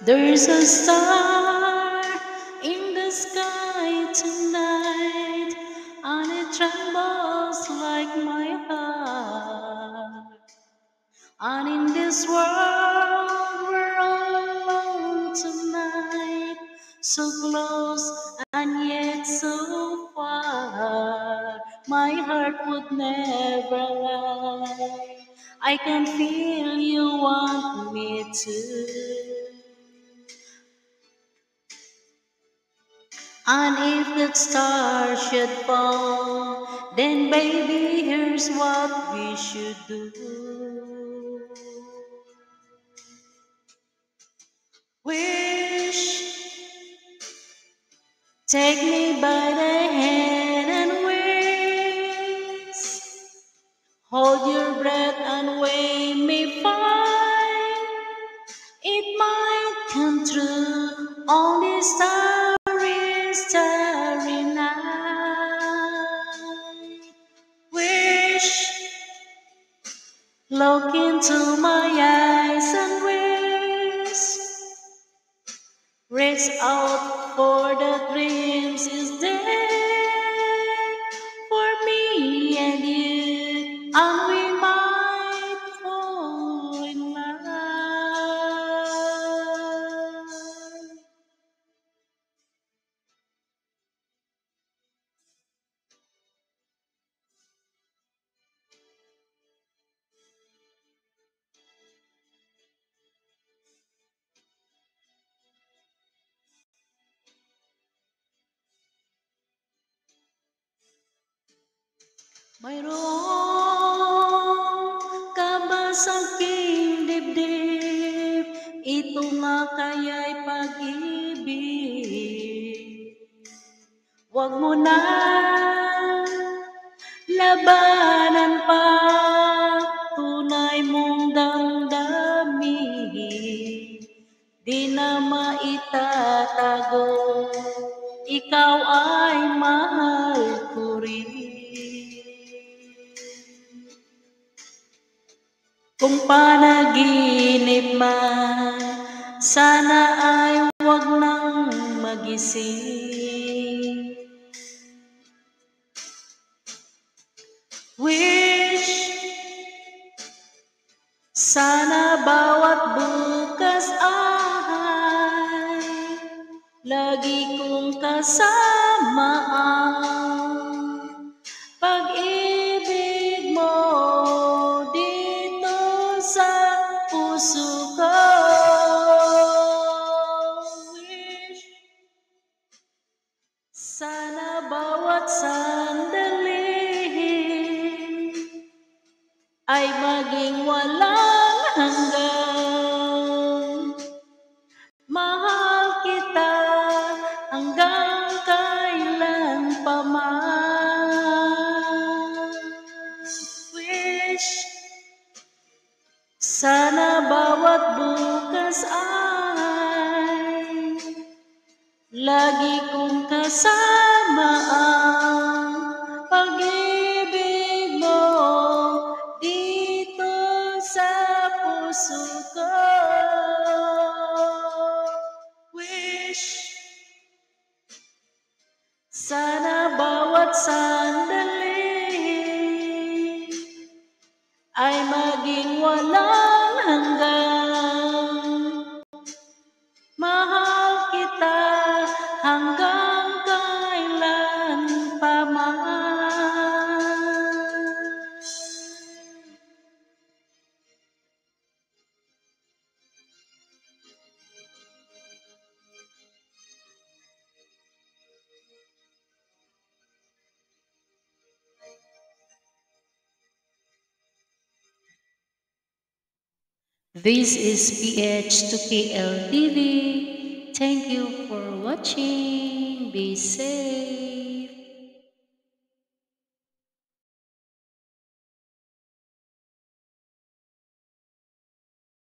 There's a star in the sky tonight, and it trembles like my heart. And in this world, we're all alone tonight, so close and yet so far. My heart would never lie. I can feel you want me to. And if that star should fall, then baby, here's what we should do. Wish, take me by the hand and wish. Hold your breath and wait me find. It might come true on this starry, starry night. Wish, look into my eyes and wish. Reach out for the dreams is there for me and you, and we might fall in love. Mayroon ka ba sa aking dibdib? Ito nga kaya'y pag-ibig. Huwag mo na labanan pa, tunay mong damdamin. Di na maitatago, ikaw ay mahal ko rin. Kung panaginip man, sana ay huwag nang magising. Wish, sana bawat bukas ay lagi kong kasama ang pag-ibig mo dito sa puso ko. Wish, sana bawat sandali ay maging walang hanggan. Mahal kita hanggang kailan pa man. Wish, sana bawat bukas ay lagi kong kasama ang pag-ibig mo dito sa puso ko. Wish, sana bawat sandali ay maging walang hanggan. Mahal kita hanggang kailan pa man. This is PH to KL TV. Thank you for watching. Be safe.